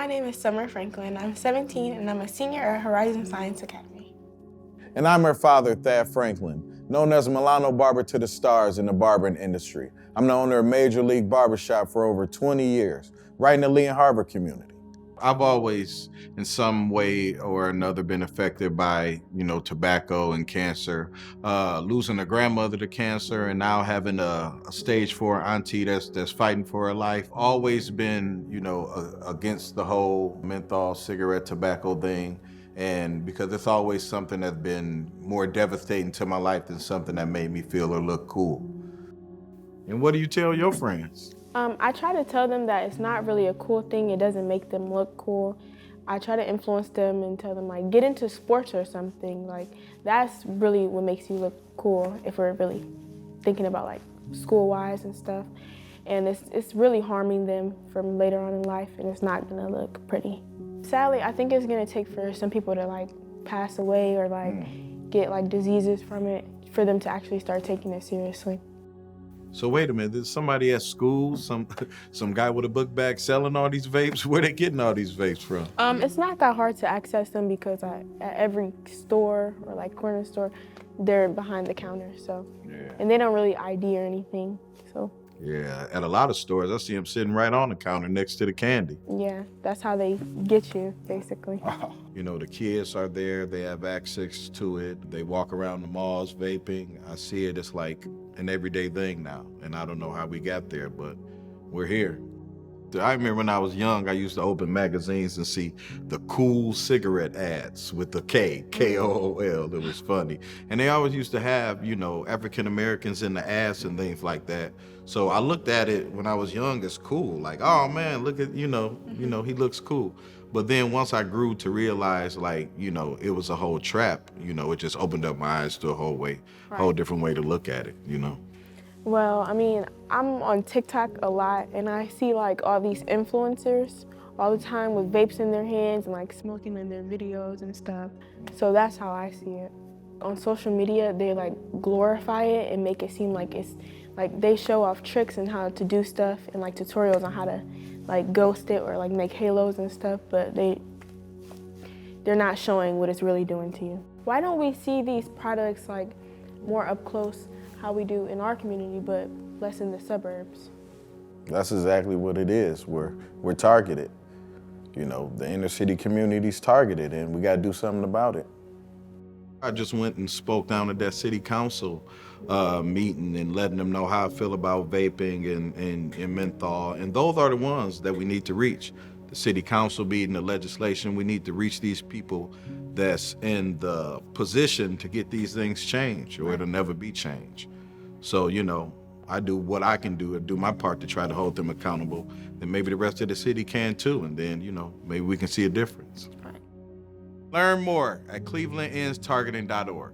My name is Summer Franklin. I'm 17 and I'm a senior at Horizon Science Academy. And I'm her father, Thad Franklin, known as Milano Barber to the stars in the barbering industry. I'm the owner of Major League Barbershop for over 20 years, right in the Lee and Harbor community. I've always, in some way or another, been affected by, tobacco and cancer. Losing a grandmother to cancer and now having a stage 4 auntie that's fighting for her life. Always been, against the whole menthol cigarette tobacco thing. And because it's always something that's been more devastating to my life than something that made me feel or look cool. And what do you tell your friends? I try to tell them that it's not really a cool thing. It doesn't make them look cool. I try to influence them and tell them, like, get into sports or something. Like, that's really what makes you look cool if we're really thinking about, like, school-wise and stuff. And it's really harming them from later on in life, and it's not gonna look pretty. Sadly, I think it's gonna take for some people to, like, pass away or, like, get, like, diseases from it for them to actually start taking it seriously. So wait a minute, there's somebody at school, some guy with a book bag selling all these vapes? Where they getting all these vapes from? It's not that hard to access them because at every store or like corner store, they're behind the counter, so. Yeah. And they don't really ID or anything, so. Yeah, at a lot of stores, I see them sitting right on the counter next to the candy. Yeah, that's how they get you, basically. The kids are there, they have access to it. They walk around the malls vaping. I see it, it's like an everyday thing now. And I don't know how we got there, but we're here. I remember when I was young, I used to open magazines and see the cool cigarette ads with the K-O-O-L. It was funny. And they always used to have, African Americans in the ads and things like that. So I looked at it when I was young as cool. Like, oh man, look at, he looks cool. But then once I grew to realize, like, it was a whole trap, it just opened up my eyes to a whole different way to look at it, Well, I mean, I'm on TikTok a lot, and I see like all these influencers all the time with vapes in their hands and like smoking in their videos and stuff. So that's how I see it. On social media, they like glorify it and make it seem like it's like they show off tricks and how to do stuff and like tutorials on how to like ghost it or like make halos and stuff, but they're not showing what it's really doing to you. Why don't we see these products like more up close, how we do in our community, but less in the suburbs? That's exactly what it is. We're targeted. The inner city community's targeted, and we gotta do something about it. I just went and spoke down at that city council meeting and letting them know how I feel about vaping and menthol. And those are the ones that we need to reach. The city council meeting, the legislation, we need to reach these people that's in the position to get these things changed, or it'll never be changed. So, I do what I can do and do my part to try to hold them accountable. And maybe the rest of the city can too. And then, maybe we can see a difference. Learn more at clevelandenstargeting.org.